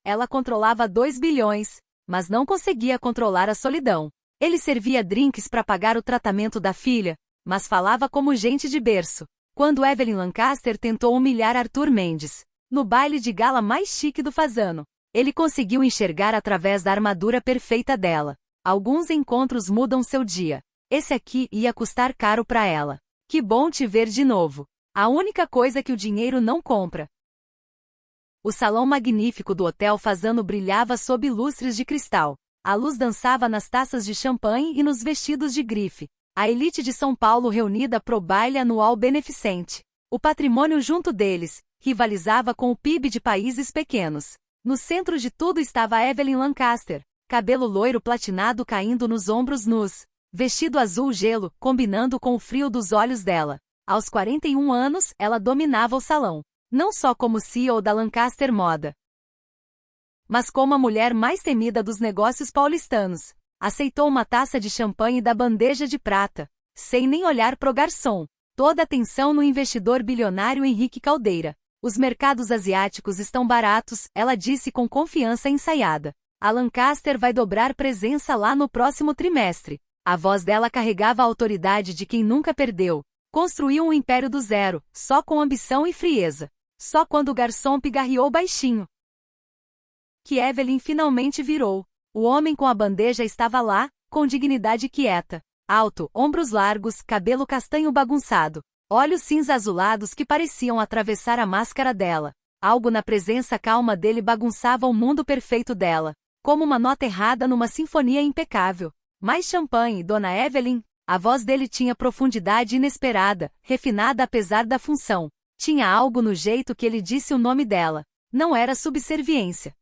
Ela controlava 2 bilhões, mas não conseguia controlar a solidão. Ele servia drinks para pagar o tratamento da filha, mas falava como gente de berço. Quando Evelyn Lancaster tentou humilhar Arthur Mendes, no baile de gala mais chique do Fasano, ele conseguiu enxergar através da armadura perfeita dela. Alguns encontros mudam seu dia. Esse aqui ia custar caro para ela. Que bom te ver de novo. A única coisa que o dinheiro não compra. O salão magnífico do Hotel Fasano brilhava sob lustres de cristal. A luz dançava nas taças de champanhe e nos vestidos de grife. A elite de São Paulo reunida pro baile anual beneficente. O patrimônio junto deles rivalizava com o PIB de países pequenos. No centro de tudo estava Evelyn Lancaster, cabelo loiro platinado caindo nos ombros nus, vestido azul gelo, combinando com o frio dos olhos dela. Aos 41 anos, ela dominava o salão, não só como CEO da Lancaster Moda, mas como a mulher mais temida dos negócios paulistanos. Aceitou uma taça de champanhe da bandeja de prata, sem nem olhar pro garçom. Toda a atenção no investidor bilionário Henrique Caldeira. Os mercados asiáticos estão baratos, ela disse com confiança ensaiada. A Lancaster vai dobrar presença lá no próximo trimestre. A voz dela carregava a autoridade de quem nunca perdeu. Construiu um império do zero, só com ambição e frieza. Só quando o garçom pigarreou baixinho que Evelyn finalmente virou. O homem com a bandeja estava lá, com dignidade quieta. Alto, ombros largos, cabelo castanho bagunçado. Olhos cinza azulados que pareciam atravessar a máscara dela. Algo na presença calma dele bagunçava o mundo perfeito dela. Como uma nota errada numa sinfonia impecável. Mais champanhe, Dona Evelyn. A voz dele tinha profundidade inesperada, refinada apesar da função. Tinha algo no jeito que ele disse o nome dela. Não era subserviência.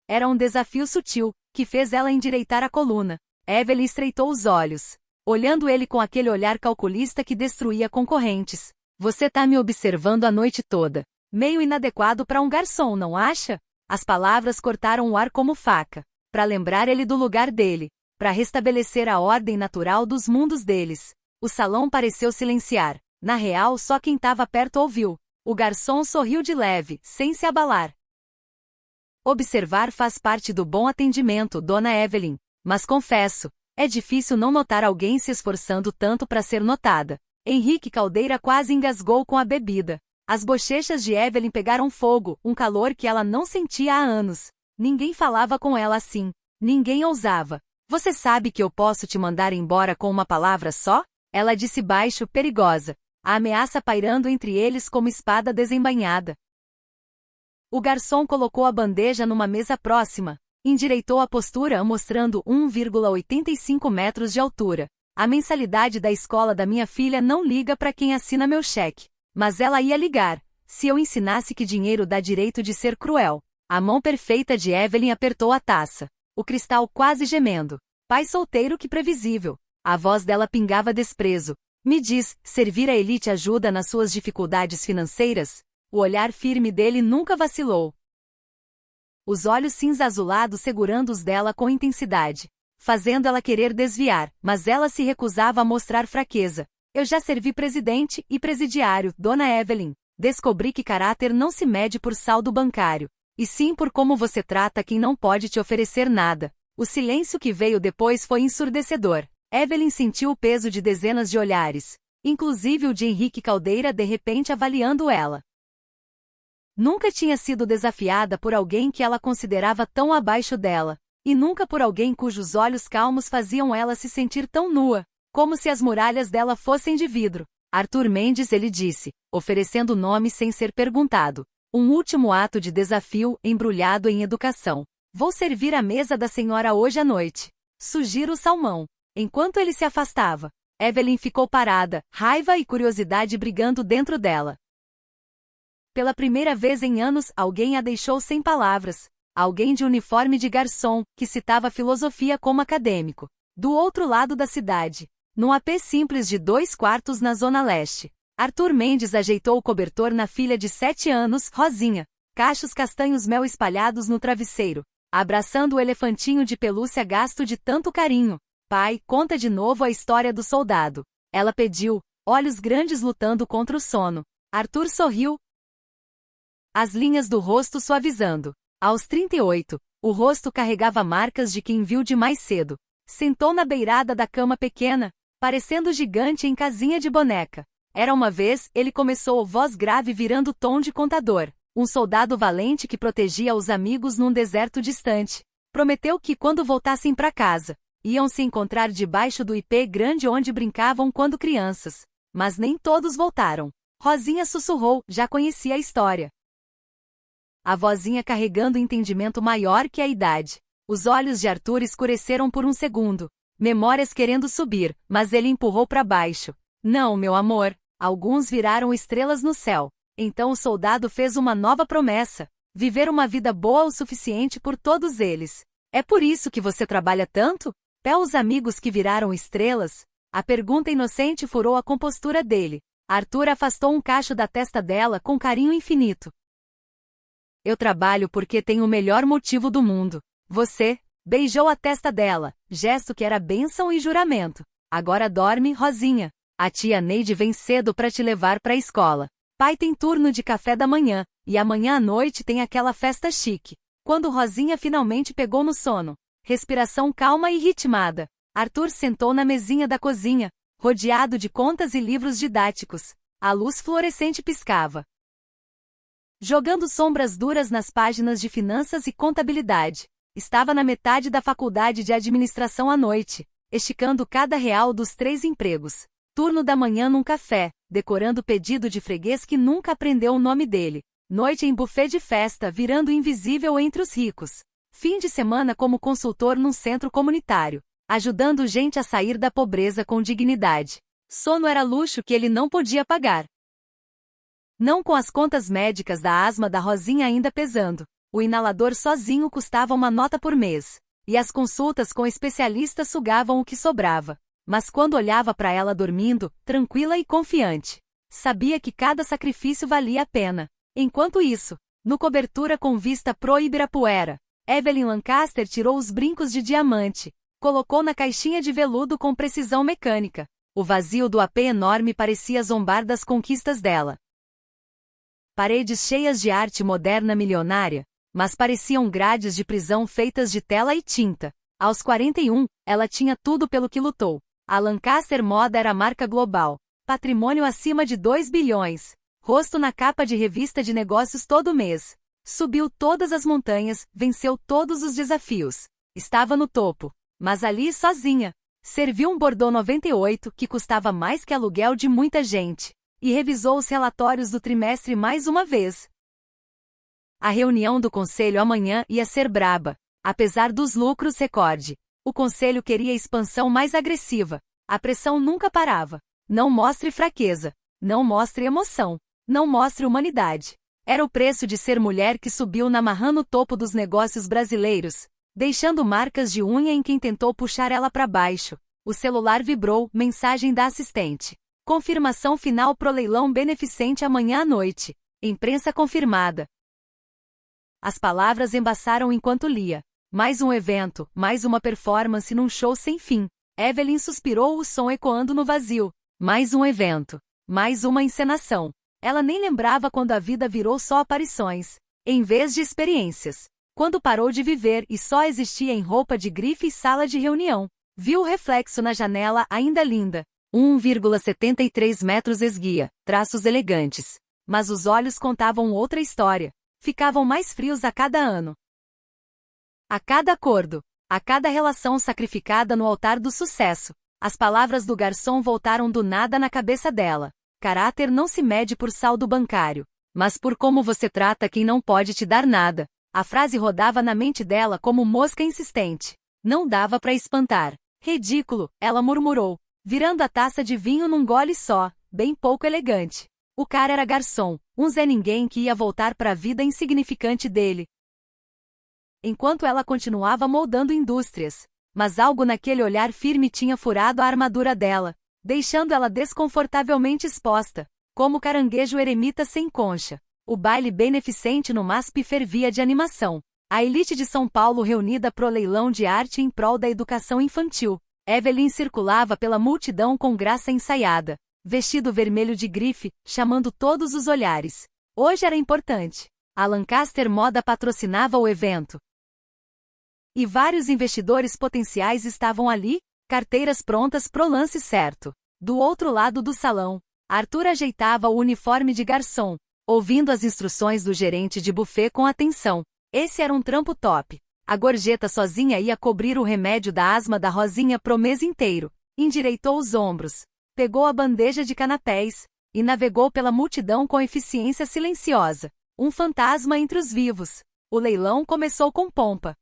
Era um desafio sutil, que fez ela endireitar a coluna. Evelyn estreitou os olhos, olhando ele com aquele olhar calculista que destruía concorrentes. Você tá me observando a noite toda. Meio inadequado para um garçom, não acha? As palavras cortaram o ar como faca, para lembrar ele do lugar dele, para restabelecer a ordem natural dos mundos deles. O salão pareceu silenciar. Na real, só quem estava perto ouviu. O garçom sorriu de leve, sem se abalar. Observar faz parte do bom atendimento, Dona Evelyn. Mas confesso, é difícil não notar alguém se esforçando tanto para ser notada. Henrique Caldeira quase engasgou com a bebida. As bochechas de Evelyn pegaram fogo, um calor que ela não sentia há anos. Ninguém falava com ela assim. Ninguém ousava. Você sabe que eu posso te mandar embora com uma palavra só? Ela disse baixo, perigosa. A ameaça pairando entre eles como espada desembainhada. O garçom colocou a bandeja numa mesa próxima. Endireitou a postura mostrando 1,85 metros de altura. A mensalidade da escola da minha filha não liga para quem assina meu cheque. Mas ela ia ligar, se eu ensinasse que dinheiro dá direito de ser cruel. A mão perfeita de Evelyn apertou a taça. O cristal quase gemendo. Pai solteiro que previsível. A voz dela pingava desprezo. Me diz, servir a elite ajuda nas suas dificuldades financeiras? O olhar firme dele nunca vacilou. Os olhos cinza azulados segurando os dela com intensidade, fazendo ela querer desviar, mas ela se recusava a mostrar fraqueza. Eu já servi presidente e presidiário, Dona Evelyn. Descobri que caráter não se mede por saldo bancário, e sim por como você trata quem não pode te oferecer nada. O silêncio que veio depois foi ensurdecedor. Evelyn sentiu o peso de dezenas de olhares, inclusive o de Henrique Caldeira de repente avaliando ela. Nunca tinha sido desafiada por alguém que ela considerava tão abaixo dela, e nunca por alguém cujos olhos calmos faziam ela se sentir tão nua, como se as muralhas dela fossem de vidro. Arthur Mendes, ele disse, oferecendo o nome sem ser perguntado. Um último ato de desafio embrulhado em educação. Vou servir a mesa da senhora hoje à noite. Sugiro o salmão. Enquanto ele se afastava, Evelyn ficou parada, raiva e curiosidade brigando dentro dela. Pela primeira vez em anos, alguém a deixou sem palavras. Alguém de uniforme de garçom, que citava filosofia como acadêmico. Do outro lado da cidade, num AP simples de 2 quartos na Zona Leste, Arthur Mendes ajeitou o cobertor na filha de 7 anos, Rosinha. Cachos castanhos mel espalhados no travesseiro, abraçando o elefantinho de pelúcia gasto de tanto carinho. Pai, conta de novo a história do soldado. Ela pediu, olhos grandes lutando contra o sono. Arthur sorriu, as linhas do rosto suavizando. Aos 38, o rosto carregava marcas de quem viu de mais cedo. Sentou na beirada da cama pequena, parecendo gigante em casinha de boneca. Era uma vez, ele começou, voz grave virando tom de contador. Um soldado valente que protegia os amigos num deserto distante. Prometeu que, quando voltassem para casa, iam se encontrar debaixo do ipê grande onde brincavam quando crianças. Mas nem todos voltaram. Rosinha sussurrou, já conhecia a história. A vozinha carregando entendimento maior que a idade. Os olhos de Arthur escureceram por um segundo. Memórias querendo subir, mas ele empurrou para baixo. Não, meu amor. Alguns viraram estrelas no céu. Então o soldado fez uma nova promessa. Viver uma vida boa o suficiente por todos eles. É por isso que você trabalha tanto? Os amigos que viraram estrelas? A pergunta inocente furou a compostura dele. Arthur afastou um cacho da testa dela com carinho infinito. Eu trabalho porque tenho o melhor motivo do mundo. Você? Beijou a testa dela, gesto que era bênção e juramento. Agora dorme, Rosinha. A tia Neide vem cedo para te levar para a escola. Pai tem turno de café da manhã, e amanhã à noite tem aquela festa chique. Quando Rosinha finalmente pegou no sono, respiração calma e ritmada, Arthur sentou na mesinha da cozinha, rodeado de contas e livros didáticos. A luz fluorescente piscava, jogando sombras duras nas páginas de finanças e contabilidade. Estava na metade da faculdade de administração à noite, esticando cada real dos 3 empregos. Turno da manhã num café, decorando pedido de freguês que nunca aprendeu o nome dele. Noite em buffet de festa, virando invisível entre os ricos. Fim de semana como consultor num centro comunitário, ajudando gente a sair da pobreza com dignidade. Sono era luxo que ele não podia pagar. Não com as contas médicas da asma da Rosinha ainda pesando. O inalador sozinho custava uma nota por mês. E as consultas com especialistas sugavam o que sobrava. Mas quando olhava para ela dormindo, tranquila e confiante, sabia que cada sacrifício valia a pena. Enquanto isso, no cobertura com vista pro Ibirapuera, Evelyn Lancaster tirou os brincos de diamante, colocou na caixinha de veludo com precisão mecânica. O vazio do apê enorme parecia zombar das conquistas dela. Paredes cheias de arte moderna milionária, mas pareciam grades de prisão feitas de tela e tinta. Aos 41, ela tinha tudo pelo que lutou. A Lancaster Moda era marca global, patrimônio acima de 2 bilhões, rosto na capa de revista de negócios todo mês. Subiu todas as montanhas, venceu todos os desafios. Estava no topo, mas ali sozinha. Serviu um Bordeaux 98 que custava mais que aluguel de muita gente. E revisou os relatórios do trimestre mais uma vez. A reunião do conselho amanhã ia ser braba, apesar dos lucros recorde. O conselho queria expansão mais agressiva. A pressão nunca parava. Não mostre fraqueza. Não mostre emoção. Não mostre humanidade. Era o preço de ser mulher que subiu na marrã no topo dos negócios brasileiros, deixando marcas de unha em quem tentou puxar ela para baixo. O celular vibrou, mensagem da assistente. Confirmação final pro leilão beneficente amanhã à noite. Imprensa confirmada. As palavras embaçaram enquanto lia. Mais um evento, mais uma performance num show sem fim. Evelyn suspirou, o som ecoando no vazio. Mais um evento. Mais uma encenação. Ela nem lembrava quando a vida virou só aparições, em vez de experiências. Quando parou de viver e só existia em roupa de grife e sala de reunião. Viu o reflexo na janela ainda linda. 1,73 metros esguia, traços elegantes. Mas os olhos contavam outra história. Ficavam mais frios a cada ano. A cada acordo, a cada relação sacrificada no altar do sucesso, as palavras do garçom voltaram do nada na cabeça dela. Caráter não se mede por saldo bancário, mas por como você trata quem não pode te dar nada. A frase rodava na mente dela como mosca insistente. Não dava para espantar. Ridículo, ela murmurou, virando a taça de vinho num gole só, bem pouco elegante. O cara era garçom, um Zé Ninguém que ia voltar para a vida insignificante dele. Enquanto ela continuava moldando indústrias, mas algo naquele olhar firme tinha furado a armadura dela, deixando ela desconfortavelmente exposta, como caranguejo eremita sem concha. O baile beneficente no MASP fervia de animação. A elite de São Paulo reunida pro leilão de arte em prol da educação infantil. Evelyn circulava pela multidão com graça ensaiada, vestido vermelho de grife, chamando todos os olhares. Hoje era importante. A Lancaster Moda patrocinava o evento. E vários investidores potenciais estavam ali, carteiras prontas pro lance certo. Do outro lado do salão, Arthur ajeitava o uniforme de garçom, ouvindo as instruções do gerente de buffet com atenção. Esse era um trampo top. A gorjeta sozinha ia cobrir o remédio da asma da Rosinha pro mês inteiro. Endireitou os ombros, pegou a bandeja de canapés e navegou pela multidão com eficiência silenciosa. Um fantasma entre os vivos. O leilão começou com pompa.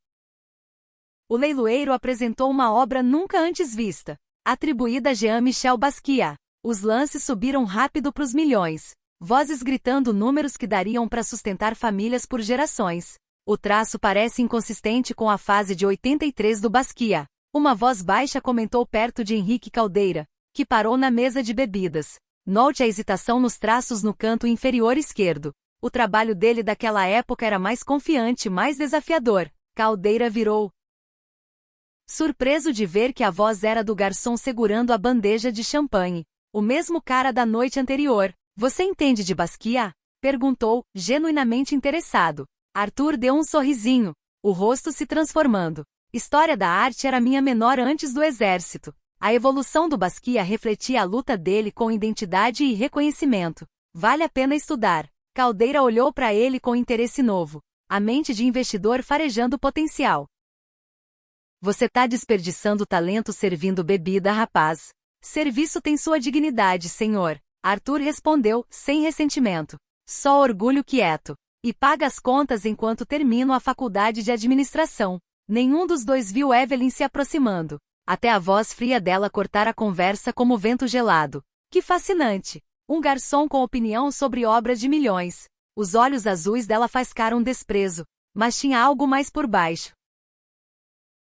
O leiloeiro apresentou uma obra nunca antes vista, atribuída a Jean-Michel Basquiat. Os lances subiram rápido pros milhões. Vozes gritando números que dariam para sustentar famílias por gerações. O traço parece inconsistente com a fase de 83 do Basquiat. Uma voz baixa comentou perto de Henrique Caldeira, que parou na mesa de bebidas. Note a hesitação nos traços no canto inferior esquerdo. O trabalho dele daquela época era mais confiante, mais desafiador. Caldeira virou, surpreso de ver que a voz era do garçom segurando a bandeja de champanhe. O mesmo cara da noite anterior. Você entende de Basquiat? Perguntou, genuinamente interessado. Arthur deu um sorrisinho, o rosto se transformando. História da arte era minha menor antes do exército. A evolução do Basquiat refletia a luta dele com identidade e reconhecimento. Vale a pena estudar. Caldeira olhou para ele com interesse novo. A mente de investidor farejando potencial. Você tá desperdiçando talento servindo bebida, rapaz. Serviço tem sua dignidade, senhor. Arthur respondeu, sem ressentimento. Só orgulho quieto. E paga as contas enquanto termino a faculdade de administração. Nenhum dos dois viu Evelyn se aproximando. Até a voz fria dela cortar a conversa como vento gelado. Que fascinante. Um garçom com opinião sobre obras de milhões. Os olhos azuis dela faiscaram desprezo. Mas tinha algo mais por baixo.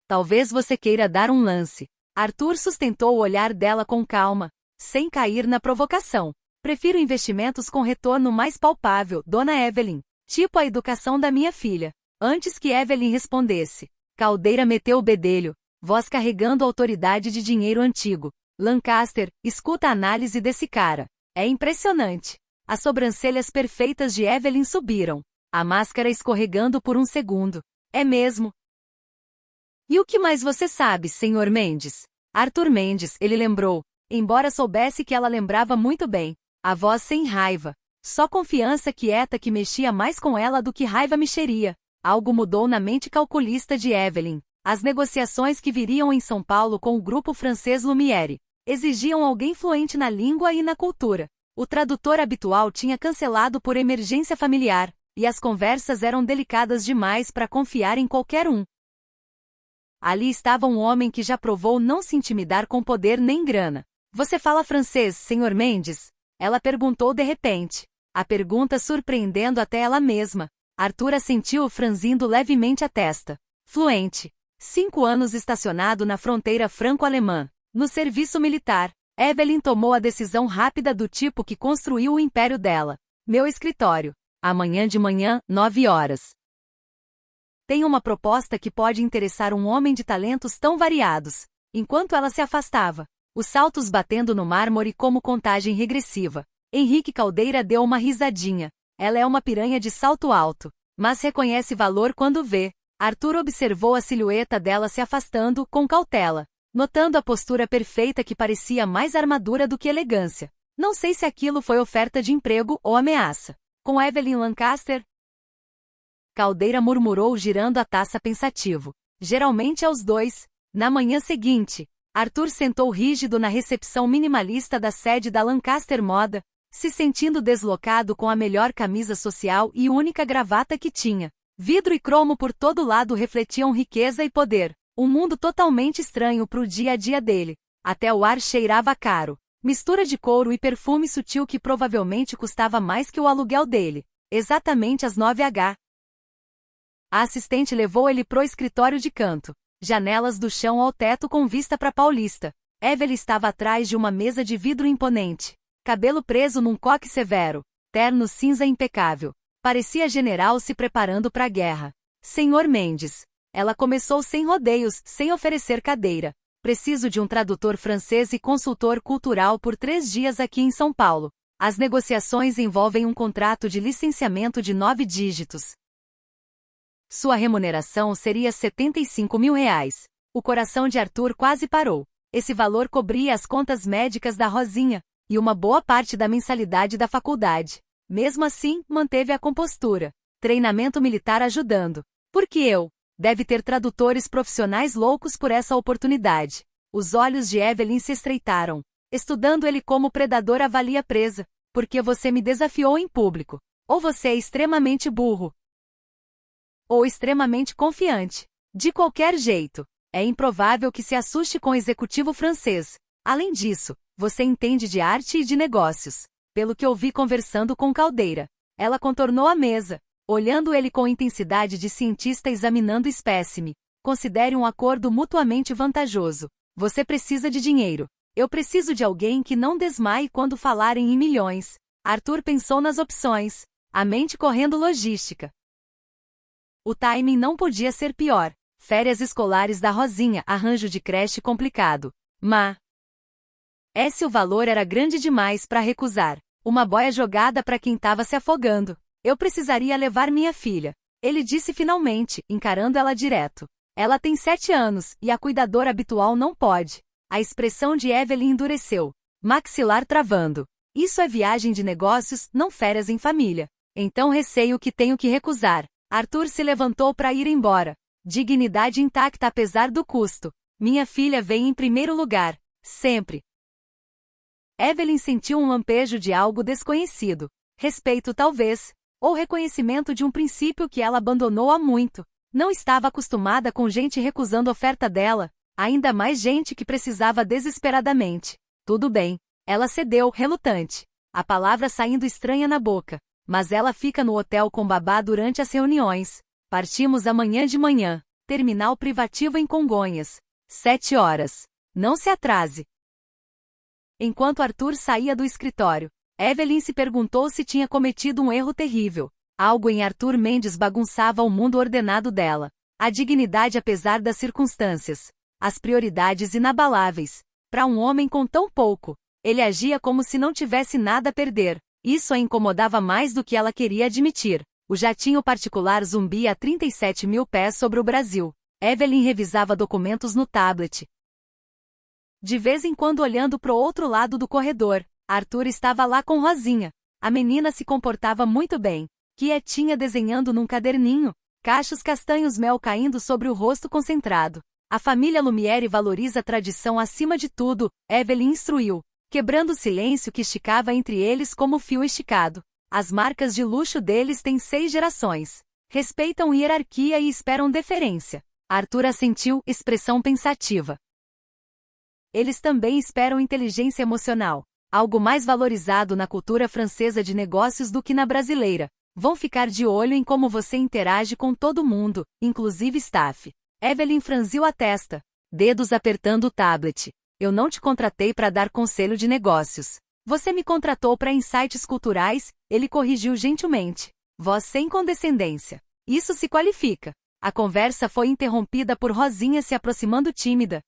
Talvez você queira dar um lance. Arthur sustentou o olhar dela com calma, sem cair na provocação. Prefiro investimentos com retorno mais palpável, dona Evelyn. Tipo a educação da minha filha. Antes que Evelyn respondesse, Caldeira meteu o bedelho, voz carregando autoridade de dinheiro antigo. Lancaster, escuta a análise desse cara. É impressionante. As sobrancelhas perfeitas de Evelyn subiram. A máscara escorregando por um segundo. É mesmo. E o que mais você sabe, Sr. Mendes? Arthur Mendes, ele lembrou, embora soubesse que ela lembrava muito bem. A voz sem raiva. Só confiança quieta que mexia mais com ela do que raiva mexeria. Algo mudou na mente calculista de Evelyn. As negociações que viriam em São Paulo com o grupo francês Lumière exigiam alguém fluente na língua e na cultura. O tradutor habitual tinha cancelado por emergência familiar, e as conversas eram delicadas demais para confiar em qualquer um. Ali estava um homem que já provou não se intimidar com poder nem grana. Você fala francês, Sr. Mendes? Ela perguntou de repente. A pergunta surpreendendo até ela mesma. Arthur assentiu franzindo levemente a testa. Fluente. 5 anos estacionado na fronteira franco-alemã. No serviço militar. Evelyn tomou a decisão rápida do tipo que construiu o império dela. Meu escritório. Amanhã de manhã, 9 horas. Tem uma proposta que pode interessar um homem de talentos tão variados. Enquanto ela se afastava, os saltos batendo no mármore como contagem regressiva. Henrique Caldeira deu uma risadinha. Ela é uma piranha de salto alto, mas reconhece valor quando vê. Arthur observou a silhueta dela se afastando, com cautela, notando a postura perfeita que parecia mais armadura do que elegância. Não sei se aquilo foi oferta de emprego ou ameaça. Com Evelyn Lancaster? Caldeira murmurou girando a taça pensativo. Geralmente é os dois. Na manhã seguinte, Arthur sentou rígido na recepção minimalista da sede da Lancaster Moda, se sentindo deslocado com a melhor camisa social e única gravata que tinha. Vidro e cromo por todo lado refletiam riqueza e poder. Um mundo totalmente estranho para o dia a dia dele. Até o ar cheirava caro. Mistura de couro e perfume sutil que provavelmente custava mais que o aluguel dele. Exatamente às 9h. A assistente levou ele pro escritório de canto. Janelas do chão ao teto com vista para Paulista. Evelyn estava atrás de uma mesa de vidro imponente. Cabelo preso num coque severo. Terno cinza impecável. Parecia general se preparando para a guerra. Senhor Mendes. Ela começou sem rodeios, sem oferecer cadeira. Preciso de um tradutor francês e consultor cultural por 3 dias aqui em São Paulo. As negociações envolvem um contrato de licenciamento de 9 dígitos. Sua remuneração seria R$ 75.000. O coração de Arthur quase parou. Esse valor cobria as contas médicas da Rosinha e uma boa parte da mensalidade da faculdade. Mesmo assim, manteve a compostura. Treinamento militar ajudando. Porque eu? Deve ter tradutores profissionais loucos por essa oportunidade. Os olhos de Evelyn se estreitaram. Estudando ele como predador avalia presa. Porque você me desafiou em público. Ou você é extremamente burro. Ou extremamente confiante. De qualquer jeito, é improvável que se assuste com o executivo francês. Além disso, você entende de arte e de negócios. Pelo que ouvi conversando com Caldeira. Ela contornou a mesa, olhando ele com intensidade de cientista examinando espécime. Considere um acordo mutuamente vantajoso. Você precisa de dinheiro. Eu preciso de alguém que não desmaie quando falarem em milhões. Arthur pensou nas opções, a mente correndo logística. O timing não podia ser pior. Férias escolares da Rosinha, arranjo de creche complicado. O valor era grande demais para recusar. Uma boia jogada para quem estava se afogando. Eu precisaria levar minha filha. Ele disse finalmente, encarando ela direto. Ela tem 7 anos, e a cuidadora habitual não pode. A expressão de Evelyn endureceu. Maxilar travando. Isso é viagem de negócios, não férias em família. Então receio que tenho que recusar. Arthur se levantou para ir embora. Dignidade intacta apesar do custo. Minha filha vem em primeiro lugar. Sempre. Evelyn sentiu um lampejo de algo desconhecido. Respeito talvez. Ou reconhecimento de um princípio que ela abandonou há muito. Não estava acostumada com gente recusando oferta dela, ainda mais gente que precisava desesperadamente. Tudo bem. Ela cedeu, relutante. A palavra saindo estranha na boca. Mas ela fica no hotel com babá durante as reuniões. Partimos amanhã de manhã. Terminal privativo em Congonhas. 7 horas. Não se atrase. Enquanto Arthur saía do escritório, Evelyn se perguntou se tinha cometido um erro terrível. Algo em Arthur Mendes bagunçava o mundo ordenado dela. A dignidade apesar das circunstâncias. As prioridades inabaláveis. Para um homem com tão pouco, ele agia como se não tivesse nada a perder. Isso a incomodava mais do que ela queria admitir. O jatinho particular zumbia a 37.000 pés sobre o Brasil. Evelyn revisava documentos no tablet. De vez em quando olhando pro outro lado do corredor, Arthur estava lá com Rosinha. A menina se comportava muito bem, quietinha desenhando num caderninho, cachos castanhos mel caindo sobre o rosto concentrado. A família Lumière valoriza a tradição acima de tudo, Evelyn instruiu, quebrando o silêncio que esticava entre eles como fio esticado. As marcas de luxo deles têm 6 gerações. Respeitam hierarquia e esperam deferência. Arthur assentiu, expressão pensativa. Eles também esperam inteligência emocional. Algo mais valorizado na cultura francesa de negócios do que na brasileira. Vão ficar de olho em como você interage com todo mundo, inclusive staff. Evelyn franziu a testa, dedos apertando o tablet. Eu não te contratei para dar conselho de negócios. Você me contratou para insights culturais, ele corrigiu gentilmente. Voz sem condescendência. Isso se qualifica. A conversa foi interrompida por Rosinha se aproximando tímida,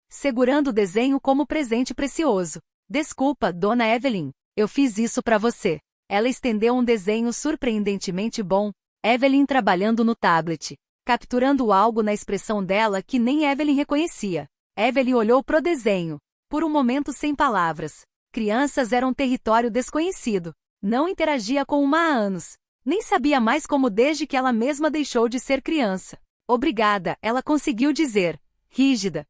segurando o desenho como presente precioso. Desculpa, dona Evelyn, eu fiz isso para você. Ela estendeu um desenho surpreendentemente bom, Evelyn trabalhando no tablet, capturando algo na expressão dela que nem Evelyn reconhecia. Evelyn olhou pro desenho, por um momento sem palavras. Crianças eram território desconhecido. Não interagia com uma há anos. Nem sabia mais como desde que ela mesma deixou de ser criança. Obrigada, ela conseguiu dizer, rígida,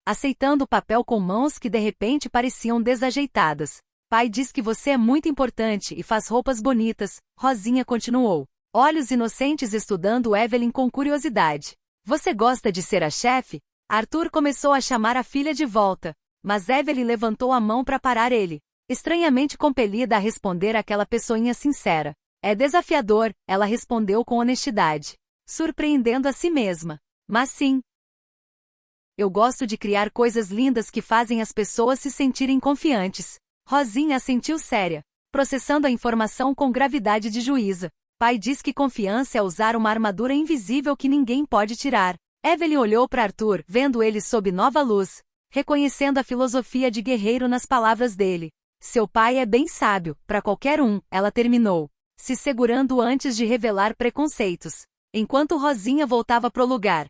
aceitando o papel com mãos que de repente pareciam desajeitadas. Pai diz que você é muito importante e faz roupas bonitas, Rosinha continuou. Olhos inocentes estudando Evelyn com curiosidade. Você gosta de ser a chefe? Arthur começou a chamar a filha de volta, mas Evelyn levantou a mão para parar ele, estranhamente compelida a responder àquela pessoinha sincera. É desafiador, ela respondeu com honestidade, surpreendendo a si mesma. Mas sim. Eu gosto de criar coisas lindas que fazem as pessoas se sentirem confiantes. Rosinha assentiu séria, processando a informação com gravidade de juíza. Pai diz que confiança é usar uma armadura invisível que ninguém pode tirar. Evelyn olhou para Arthur, vendo ele sob nova luz, reconhecendo a filosofia de guerreiro nas palavras dele. Seu pai é bem sábio, para qualquer um, ela terminou, se segurando antes de revelar preconceitos. Enquanto Rosinha voltava pro lugar,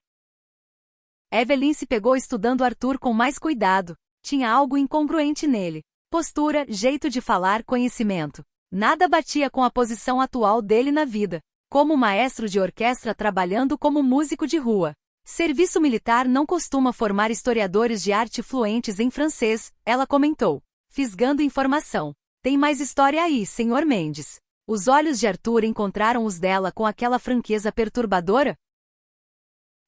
Evelyn se pegou estudando Arthur com mais cuidado. Tinha algo incongruente nele. Postura, jeito de falar, conhecimento. Nada batia com a posição atual dele na vida. Como maestro de orquestra trabalhando como músico de rua. Serviço militar não costuma formar historiadores de arte fluentes em francês, ela comentou, fisgando informação. Tem mais história aí, Sr. Mendes. Os olhos de Arthur encontraram os dela com aquela franqueza perturbadora?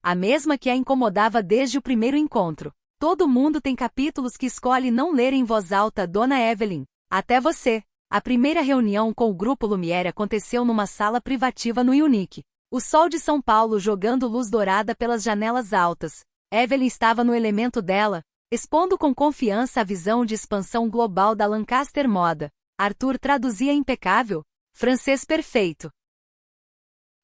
A mesma que a incomodava desde o primeiro encontro. Todo mundo tem capítulos que escolhe não ler em voz alta, Dona Evelyn. Até você. A primeira reunião com o Grupo Lumière aconteceu numa sala privativa no Unique. O sol de São Paulo jogando luz dourada pelas janelas altas. Evelyn estava no elemento dela, expondo com confiança a visão de expansão global da Lancaster Moda. Arthur traduzia impecável, francês perfeito,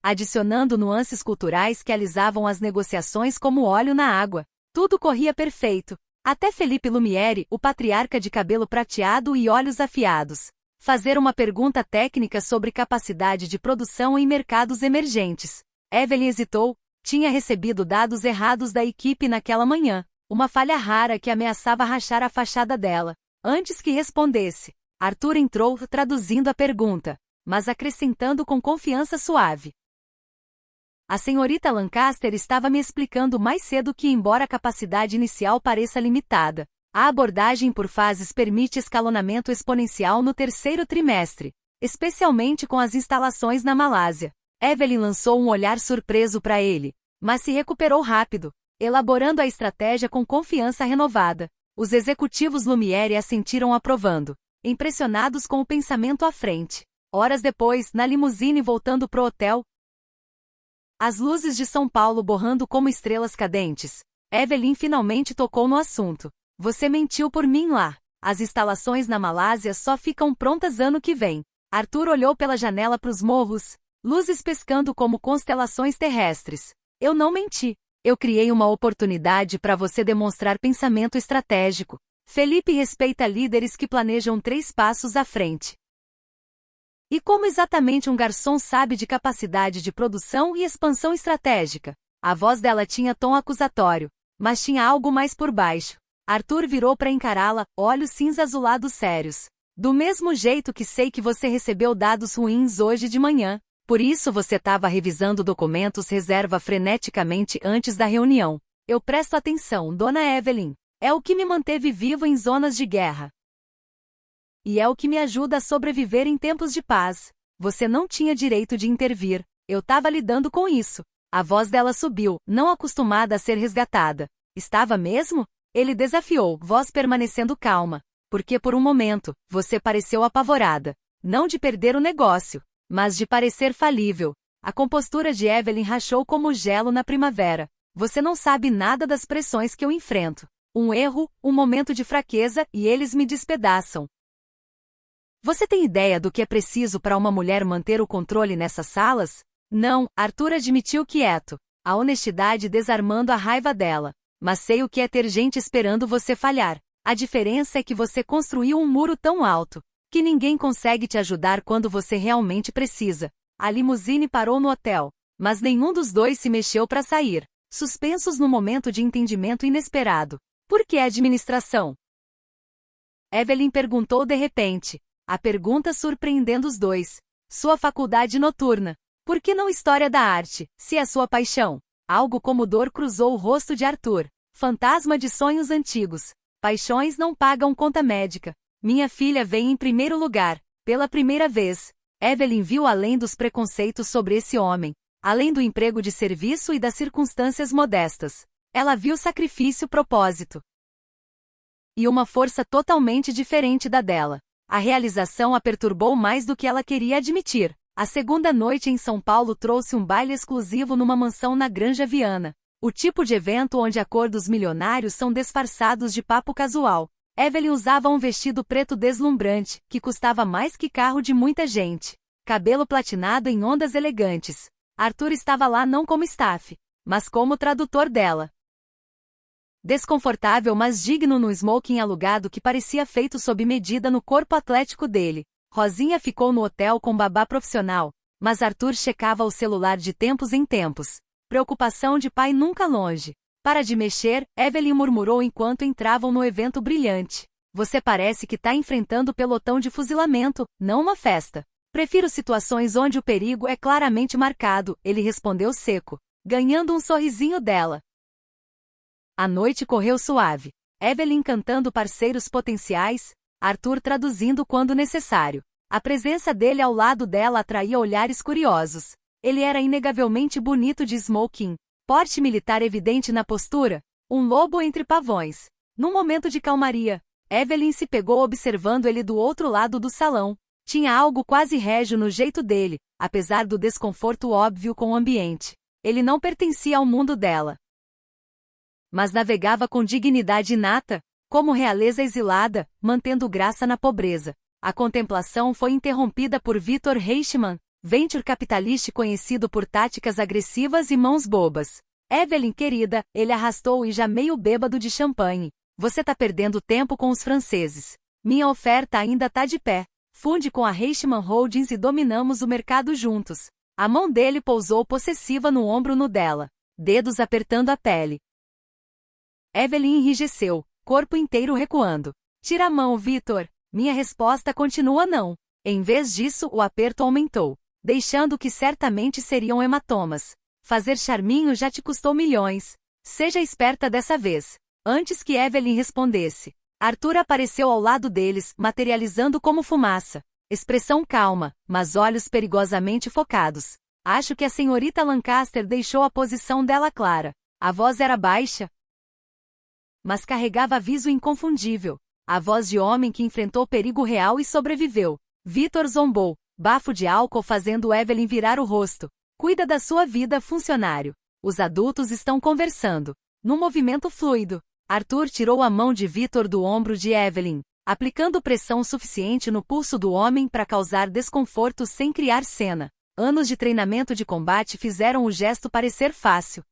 adicionando nuances culturais que alisavam as negociações como óleo na água. Tudo corria perfeito. Até Felipe Lumière, o patriarca de cabelo prateado e olhos afiados, fazer uma pergunta técnica sobre capacidade de produção em mercados emergentes. Evelyn hesitou, tinha recebido dados errados da equipe naquela manhã, uma falha rara que ameaçava rachar a fachada dela. Antes que respondesse, Arthur entrou traduzindo a pergunta, mas acrescentando com confiança suave. A senhorita Lancaster estava me explicando mais cedo que, embora a capacidade inicial pareça limitada, a abordagem por fases permite escalonamento exponencial no terceiro trimestre, especialmente com as instalações na Malásia. Evelyn lançou um olhar surpreso para ele, mas se recuperou rápido, elaborando a estratégia com confiança renovada. Os executivos Lumière assentiram aprovando, impressionados com o pensamento à frente. Horas depois, na limusine voltando pro hotel, as luzes de São Paulo borrando como estrelas cadentes, Evelyn finalmente tocou no assunto. Você mentiu por mim lá. As instalações na Malásia só ficam prontas ano que vem. Arthur olhou pela janela pros morros, luzes pescando como constelações terrestres. Eu não menti. Eu criei uma oportunidade para você demonstrar pensamento estratégico. Felipe respeita líderes que planejam 3 passos à frente. E como exatamente um garçom sabe de capacidade de produção e expansão estratégica? A voz dela tinha tom acusatório, mas tinha algo mais por baixo. Arthur virou para encará-la, olhos cinza-azulados sérios. Do mesmo jeito que sei que você recebeu dados ruins hoje de manhã, por isso você estava revisando documentos reserva freneticamente antes da reunião. Eu presto atenção, Dona Evelyn. É o que me manteve vivo em zonas de guerra. E é o que me ajuda a sobreviver em tempos de paz. Você não tinha direito de intervir. Eu estava lidando com isso. A voz dela subiu, não acostumada a ser resgatada. Estava mesmo? Ele desafiou, voz permanecendo calma. Porque por um momento, você pareceu apavorada. Não de perder o negócio, mas de parecer falível. A compostura de Evelyn rachou como gelo na primavera. Você não sabe nada das pressões que eu enfrento. Um erro, um momento de fraqueza e eles me despedaçam. Você tem ideia do que é preciso para uma mulher manter o controle nessas salas? Não, Arthur admitiu quieto, a honestidade desarmando a raiva dela. Mas sei o que é ter gente esperando você falhar. A diferença é que você construiu um muro tão alto, que ninguém consegue te ajudar quando você realmente precisa. A limusine parou no hotel, mas nenhum dos dois se mexeu para sair, suspensos no momento de entendimento inesperado. Por que administração? Evelyn perguntou de repente. A pergunta surpreendendo os dois. Sua faculdade noturna. Por que não história da arte, se é sua paixão? Algo como dor cruzou o rosto de Arthur. Fantasma de sonhos antigos. Paixões não pagam conta médica. Minha filha vem em primeiro lugar. Pela primeira vez, Evelyn viu além dos preconceitos sobre esse homem. Além do emprego de serviço e das circunstâncias modestas. Ela viu sacrifício, propósito. E uma força totalmente diferente da dela. A realização a perturbou mais do que ela queria admitir. A segunda noite em São Paulo trouxe um baile exclusivo numa mansão na Granja Viana. O tipo de evento onde acordos milionários são disfarçados de papo casual. Evelyn usava um vestido preto deslumbrante, que custava mais que carro de muita gente. Cabelo platinado em ondas elegantes. Arthur estava lá não como staff, mas como tradutor dela. desconfortável mas digno no smoking alugado que parecia feito sob medida no corpo atlético dele. Rosinha ficou no hotel com babá profissional, mas Arthur checava o celular de tempos em tempos. Preocupação de pai nunca longe. Para de mexer, Evelyn murmurou enquanto entravam no evento brilhante. Você parece que tá enfrentando pelotão de fuzilamento, não uma festa. Prefiro situações onde o perigo é claramente marcado, ele respondeu seco, ganhando um sorrisinho dela. A noite correu suave. Evelyn cantando parceiros potenciais, Arthur traduzindo quando necessário. A presença dele ao lado dela atraía olhares curiosos. Ele era inegavelmente bonito de smoking, porte militar evidente na postura, um lobo entre pavões. Num momento de calmaria, Evelyn se pegou observando ele do outro lado do salão. Tinha algo quase régio no jeito dele, apesar do desconforto óbvio com o ambiente. Ele não pertencia ao mundo dela, mas navegava com dignidade inata, como realeza exilada, mantendo graça na pobreza. A contemplação foi interrompida por Victor Reichmann, venture capitalista conhecido por táticas agressivas e mãos bobas. Evelyn querida, ele arrastou e já meio bêbado de champanhe. Você tá perdendo tempo com os franceses. Minha oferta ainda tá de pé. Funde com a Reichmann Holdings e dominamos o mercado juntos. A mão dele pousou possessiva no ombro nu dela, dedos apertando a pele. Evelyn enrijeceu, corpo inteiro recuando. Tira a mão, Victor. Minha resposta continua não. Em vez disso, o aperto aumentou, deixando que certamente seriam hematomas. Fazer charminho já te custou milhões. Seja esperta dessa vez. Antes que Evelyn respondesse, Arthur apareceu ao lado deles, materializando como fumaça. Expressão calma, mas olhos perigosamente focados. Acho que a senhorita Lancaster deixou a posição dela clara. A voz era baixa, mas carregava aviso inconfundível. A voz de homem que enfrentou perigo real e sobreviveu. Victor zombou, bafo de álcool fazendo Evelyn virar o rosto. Cuida da sua vida, funcionário. Os adultos estão conversando. Num movimento fluido, Arthur tirou a mão de Victor do ombro de Evelyn, aplicando pressão suficiente no pulso do homem para causar desconforto sem criar cena. Anos de treinamento de combate fizeram o gesto parecer fácil.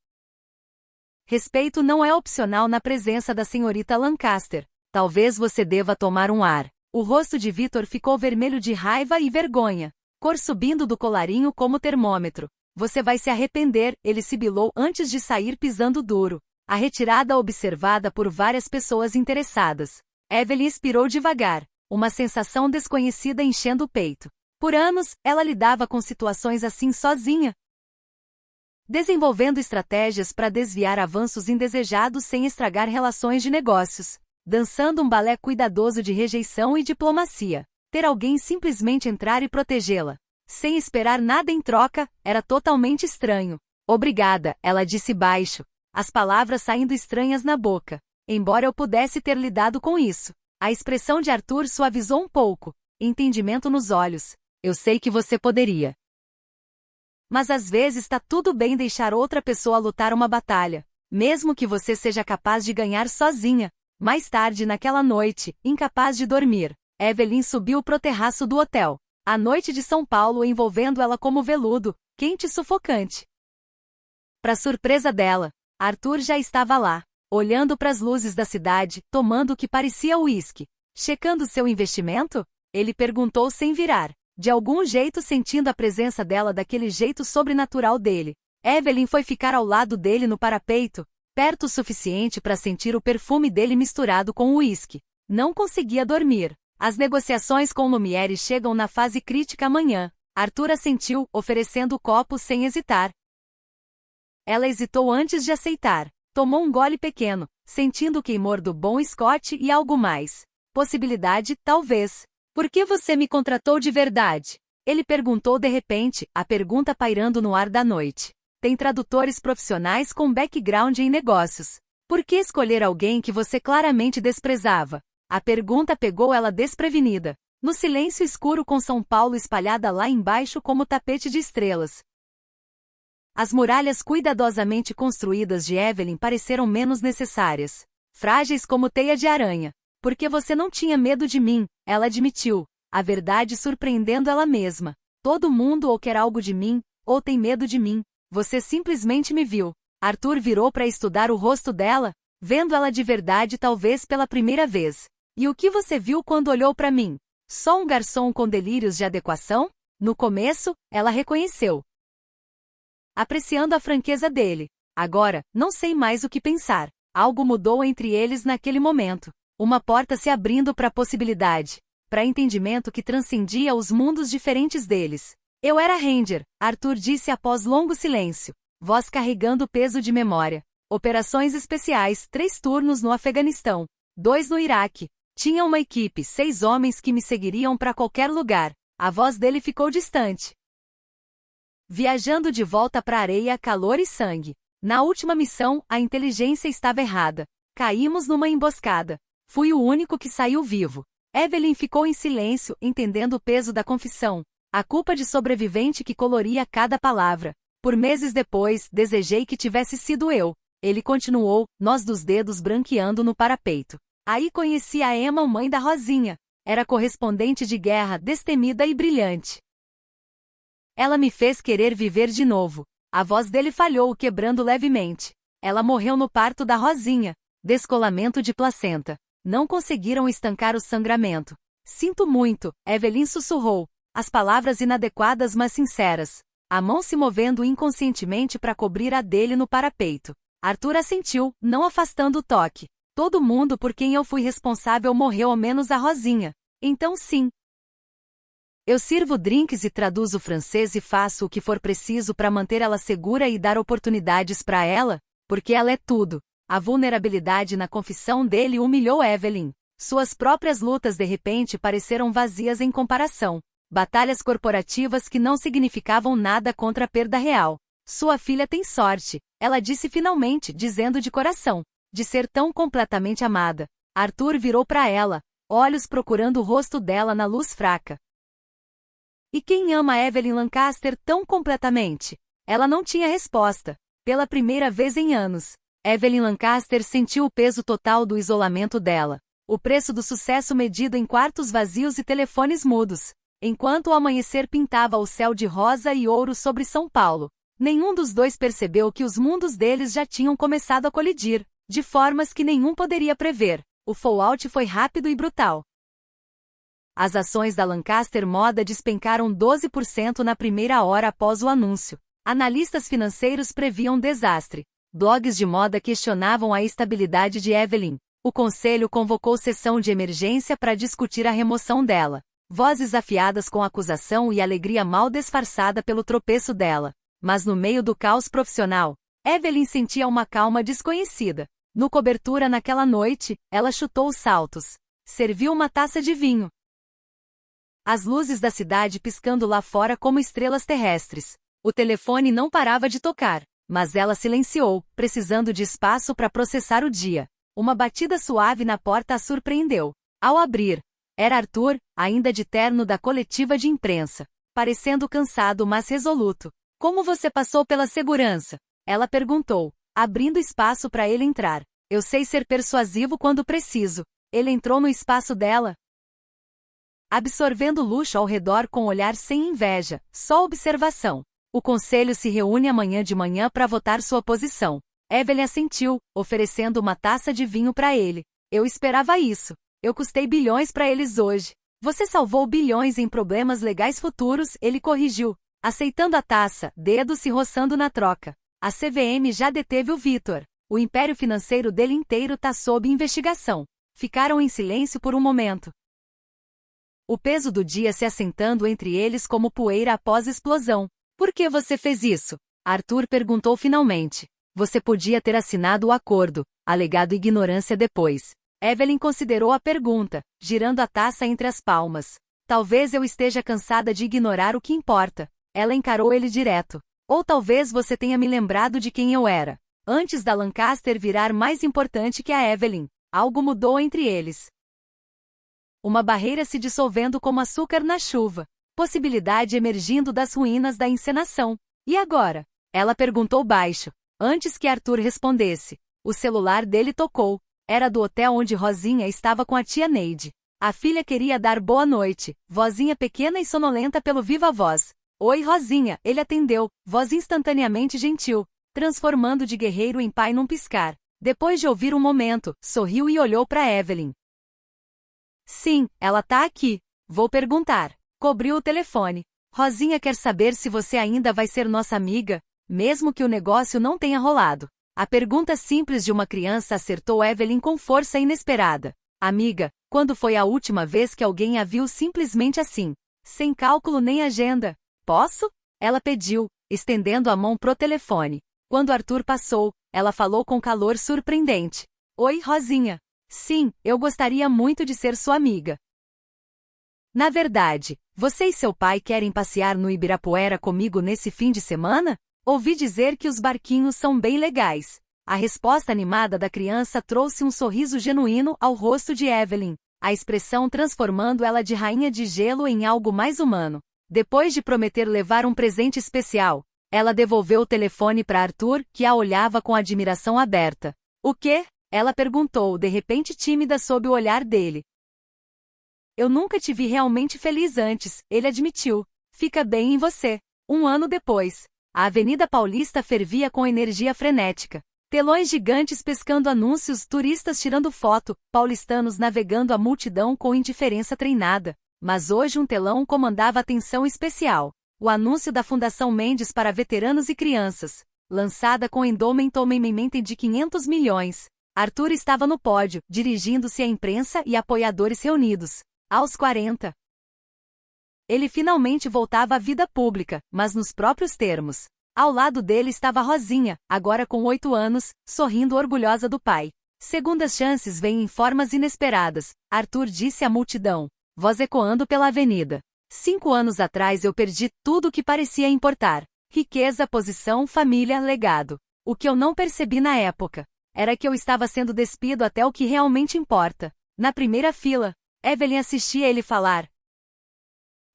Respeito não é opcional na presença da senhorita Lancaster. Talvez você deva tomar um ar. O rosto de Victor ficou vermelho de raiva e vergonha, cor subindo do colarinho como termômetro. Você vai se arrepender, ele sibilou antes de sair pisando duro. A retirada observada por várias pessoas interessadas. Evelyn expirou devagar, uma sensação desconhecida enchendo o peito. Por anos, ela lidava com situações assim sozinha, desenvolvendo estratégias para desviar avanços indesejados sem estragar relações de negócios, dançando um balé cuidadoso de rejeição e diplomacia. Ter alguém simplesmente entrar e protegê-la, sem esperar nada em troca, era totalmente estranho. Obrigada, ela disse baixo, as palavras saindo estranhas na boca. Embora eu pudesse ter lidado com isso. A expressão de Arthur suavizou um pouco, entendimento nos olhos. Eu sei que você poderia. Mas às vezes tá tudo bem deixar outra pessoa lutar uma batalha, mesmo que você seja capaz de ganhar sozinha. Mais tarde naquela noite, incapaz de dormir, Evelyn subiu pro terraço do hotel. A noite de São Paulo envolvendo ela como veludo, quente e sufocante. Para surpresa dela, Arthur já estava lá, olhando para as luzes da cidade, tomando o que parecia uísque. Checando seu investimento? Ele perguntou sem virar. De algum jeito sentindo a presença dela daquele jeito sobrenatural dele. Evelyn foi ficar ao lado dele no parapeito, perto o suficiente para sentir o perfume dele misturado com o uísque. Não conseguia dormir. As negociações com Lumiere chegam na fase crítica amanhã. Arthur assentiu, oferecendo o copo sem hesitar. Ela hesitou antes de aceitar. Tomou um gole pequeno, sentindo o queimor do bom Scott e algo mais. Possibilidade, talvez. Por que você me contratou de verdade? Ele perguntou de repente, a pergunta pairando no ar da noite. Tem tradutores profissionais com background em negócios. Por que escolher alguém que você claramente desprezava? A pergunta pegou ela desprevenida. No silêncio escuro com São Paulo espalhada lá embaixo como tapete de estrelas. As muralhas cuidadosamente construídas de Evelyn pareceram menos necessárias. Frágeis como teia de aranha. Porque você não tinha medo de mim, ela admitiu. A verdade surpreendendo ela mesma. Todo mundo ou quer algo de mim, ou tem medo de mim. Você simplesmente me viu. Arthur virou para estudar o rosto dela. vendo ela de verdade talvez pela primeira vez. E o que você viu quando olhou para mim? Só um garçom com delírios de adequação? No começo, ela reconheceu, apreciando a franqueza dele. Agora, não sei mais o que pensar. Algo mudou entre eles naquele momento. Uma porta se abrindo para a possibilidade, para entendimento que transcendia os mundos diferentes deles. Eu era Ranger, Arthur disse após longo silêncio, voz carregando peso de memória. Operações especiais, 3 turnos no Afeganistão, 2 no Iraque. Tinha uma equipe, 6 homens que me seguiriam para qualquer lugar. A voz dele ficou distante. Viajando de volta para a areia, calor e sangue. Na última missão, a inteligência estava errada. Caímos numa emboscada. Fui o único que saiu vivo. Evelyn ficou em silêncio, entendendo o peso da confissão. A culpa de sobrevivente que coloria cada palavra. Por meses depois, desejei que tivesse sido eu. Ele continuou, nós dos dedos branqueando no parapeito. Aí conheci a Emma, mãe da Rosinha. Era correspondente de guerra, destemida e brilhante. Ela me fez querer viver de novo. A voz dele falhou, quebrando levemente. Ela morreu no parto da Rosinha. Descolamento de placenta. Não conseguiram estancar o sangramento. Sinto muito, Evelyn sussurrou. As palavras inadequadas mas sinceras. A mão se movendo inconscientemente para cobrir a dele no parapeito. Arthur assentiu, não afastando o toque. Todo mundo por quem eu fui responsável morreu, ao menos a Rosinha. Então sim. Eu sirvo drinks e traduzo francês e faço o que for preciso para manter ela segura e dar oportunidades para ela, porque ela é tudo. A vulnerabilidade na confissão dele humilhou Evelyn. Suas próprias lutas de repente pareceram vazias em comparação. Batalhas corporativas que não significavam nada contra a perda real. Sua filha tem sorte, ela disse finalmente, dizendo de coração, de ser tão completamente amada. Arthur virou para ela, olhos procurando o rosto dela na luz fraca. E quem ama Evelyn Lancaster tão completamente? Ela não tinha resposta. Pela primeira vez em anos, Evelyn Lancaster sentiu o peso total do isolamento dela. O preço do sucesso medido em quartos vazios e telefones mudos. Enquanto o amanhecer pintava o céu de rosa e ouro sobre São Paulo, nenhum dos dois percebeu que os mundos deles já tinham começado a colidir, de formas que nenhum poderia prever. O fallout foi rápido e brutal. As ações da Lancaster Moda despencaram 12% na primeira hora após o anúncio. Analistas financeiros previam desastre. Blogs de moda questionavam a estabilidade de Evelyn. O conselho convocou sessão de emergência para discutir a remoção dela. Vozes afiadas com acusação e alegria mal disfarçada pelo tropeço dela. Mas no meio do caos profissional, Evelyn sentia uma calma desconhecida. No cobertura naquela noite, ela chutou os saltos. Serviu uma taça de vinho. As luzes da cidade piscando lá fora como estrelas terrestres. O telefone não parava de tocar, mas ela silenciou, precisando de espaço para processar o dia. Uma batida suave na porta a surpreendeu. Ao abrir, era Arthur, ainda de terno da coletiva de imprensa, parecendo cansado mas resoluto. Como você passou pela segurança? Ela perguntou, abrindo espaço para ele entrar. Eu sei ser persuasivo quando preciso. Ele entrou no espaço dela, absorvendo o luxo ao redor com olhar sem inveja, só observação. O conselho se reúne amanhã de manhã para votar sua posição. Evelyn assentiu, oferecendo uma taça de vinho para ele. Eu esperava isso. Eu custei bilhões para eles hoje. Você salvou bilhões em problemas legais futuros, ele corrigiu. Aceitando a taça, dedos se roçando na troca. A CVM já deteve o Vitor. O império financeiro dele inteiro tá sob investigação. Ficaram em silêncio por um momento. O peso do dia se assentando entre eles como poeira após explosão. Por que você fez isso? Arthur perguntou finalmente. Você podia ter assinado o acordo, alegado ignorância depois. Evelyn considerou a pergunta, girando a taça entre as palmas. Talvez eu esteja cansada de ignorar o que importa. Ela encarou ele direto. Ou talvez você tenha me lembrado de quem eu era. Antes da Lancaster virar mais importante que a Evelyn, algo mudou entre eles. Uma barreira se dissolvendo como açúcar na chuva. Possibilidade emergindo das ruínas da encenação. E agora? Ela perguntou baixo, antes que Arthur respondesse. O celular dele tocou. Era do hotel onde Rosinha estava com a tia Neide. A filha queria dar boa noite, vozinha pequena e sonolenta pelo viva voz. Oi, Rosinha, ele atendeu, voz instantaneamente gentil, transformando de guerreiro em pai num piscar. Depois de ouvir um momento, sorriu e olhou para Evelyn. Sim, ela tá aqui. Vou perguntar. Cobriu o telefone. Rosinha quer saber se você ainda vai ser nossa amiga, mesmo que o negócio não tenha rolado. A pergunta simples de uma criança acertou Evelyn com força inesperada. Amiga, quando foi a última vez que alguém a viu simplesmente assim? Sem cálculo nem agenda. Posso? Ela pediu, estendendo a mão pro telefone. Quando Arthur passou, ela falou com calor surpreendente. Oi, Rosinha. Sim, eu gostaria muito de ser sua amiga. Na verdade, você e seu pai querem passear no Ibirapuera comigo nesse fim de semana? Ouvi dizer que os barquinhos são bem legais. A resposta animada da criança trouxe um sorriso genuíno ao rosto de Evelyn, a expressão transformando ela de rainha de gelo em algo mais humano. Depois de prometer levar um presente especial, ela devolveu o telefone para Arthur, que a olhava com admiração aberta. O quê? Ela perguntou, de repente tímida sob o olhar dele. Eu nunca te vi realmente feliz antes, ele admitiu. Fica bem em você. Um ano depois, a Avenida Paulista fervia com energia frenética. Telões gigantes pescando anúncios, turistas tirando foto, paulistanos navegando a multidão com indiferença treinada. Mas hoje um telão comandava atenção especial. O anúncio da Fundação Mendes para veteranos e crianças, lançada com endowment de 500 milhões. Arthur estava no pódio, dirigindo-se à imprensa e apoiadores reunidos. Aos 40. Ele finalmente voltava à vida pública, mas nos próprios termos. Ao lado dele estava Rosinha, agora com 8 anos, sorrindo orgulhosa do pai. Segundas chances vêm em formas inesperadas, Arthur disse à multidão, voz ecoando pela avenida. 5 anos atrás eu perdi tudo o que parecia importar. Riqueza, posição, família, legado. O que eu não percebi na época era que eu estava sendo despido até o que realmente importa. Na primeira fila, Evelyn assistia ele falar.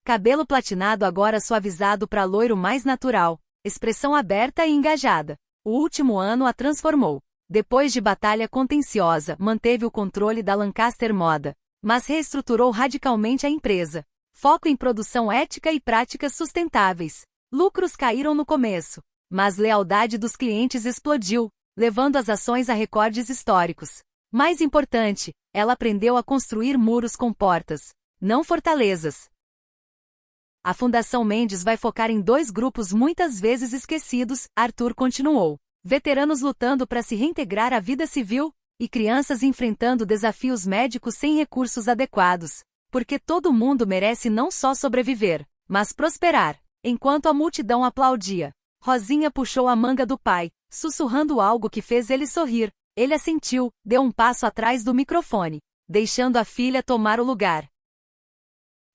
Cabelo platinado agora suavizado para loiro mais natural, expressão aberta e engajada. O último ano a transformou. Depois de batalha contenciosa, manteve o controle da Lancaster Moda, mas reestruturou radicalmente a empresa. Foco em produção ética e práticas sustentáveis. Lucros caíram no começo, mas lealdade dos clientes explodiu, levando as ações a recordes históricos. Mais importante, ela aprendeu a construir muros com portas, não fortalezas. A Fundação Mendes vai focar em 2 grupos muitas vezes esquecidos, Arthur continuou. Veteranos lutando para se reintegrar à vida civil, e crianças enfrentando desafios médicos sem recursos adequados. Porque todo mundo merece não só sobreviver, mas prosperar. Enquanto a multidão aplaudia, Rosinha puxou a manga do pai, sussurrando algo que fez ele sorrir. Ele assentiu, deu um passo atrás do microfone, deixando a filha tomar o lugar.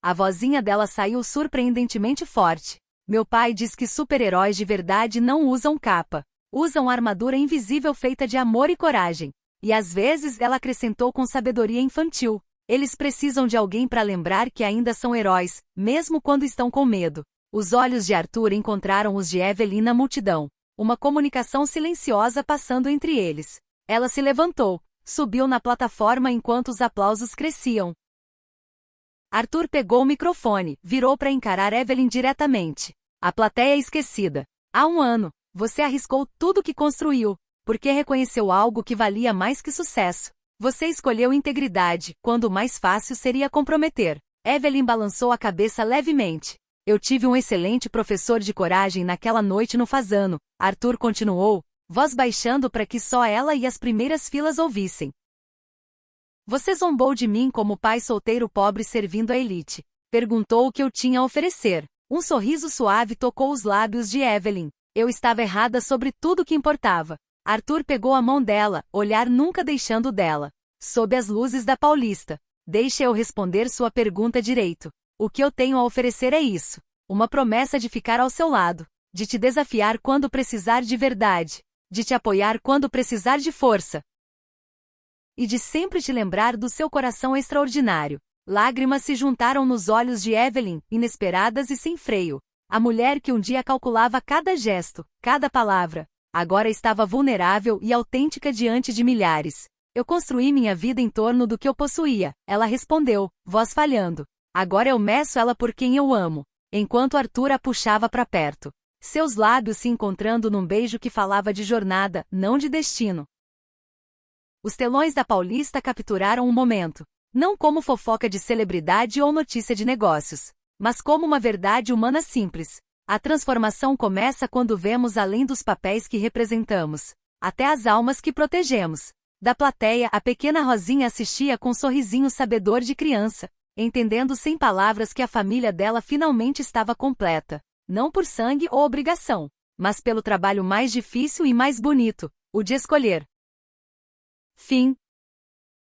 A vozinha dela saiu surpreendentemente forte. Meu pai diz que super-heróis de verdade não usam capa. Usam armadura invisível feita de amor e coragem. E às vezes ela acrescentou com sabedoria infantil. Eles precisam de alguém para lembrar que ainda são heróis, mesmo quando estão com medo. Os olhos de Arthur encontraram os de Evelyn na multidão. Uma comunicação silenciosa passando entre eles. Ela se levantou, subiu na plataforma enquanto os aplausos cresciam. Arthur pegou o microfone, virou para encarar Evelyn diretamente. A plateia esquecida. Há um ano, você arriscou tudo que construiu, porque reconheceu algo que valia mais que sucesso. Você escolheu integridade, quando o mais fácil seria comprometer. Evelyn balançou a cabeça levemente. Eu tive um excelente professor de coragem naquela noite no Fazano, Arthur continuou, voz baixando para que só ela e as primeiras filas ouvissem. Você zombou de mim como pai solteiro pobre servindo a elite. Perguntou o que eu tinha a oferecer. Um sorriso suave tocou os lábios de Evelyn. Eu estava errada sobre tudo que importava. Arthur pegou a mão dela, olhar nunca deixando dela. Sob as luzes da Paulista. Deixe eu responder sua pergunta direito. O que eu tenho a oferecer é isso. Uma promessa de ficar ao seu lado. De te desafiar quando precisar de verdade. De te apoiar quando precisar de força. E de sempre te lembrar do seu coração extraordinário. Lágrimas se juntaram nos olhos de Evelyn, inesperadas e sem freio. A mulher que um dia calculava cada gesto, cada palavra, agora estava vulnerável e autêntica diante de milhares. Eu construí minha vida em torno do que eu possuía, ela respondeu, voz falhando. Agora eu meço ela por quem eu amo. Enquanto Arthur a puxava para perto. Seus lábios se encontrando num beijo que falava de jornada, não de destino. Os telões da Paulista capturaram um momento, não como fofoca de celebridade ou notícia de negócios, mas como uma verdade humana simples. A transformação começa quando vemos além dos papéis que representamos, até as almas que protegemos. Da plateia, a pequena Rosinha assistia com um sorrisinho sabedor de criança, entendendo sem palavras que a família dela finalmente estava completa, não por sangue ou obrigação, mas pelo trabalho mais difícil e mais bonito, o de escolher. Fim.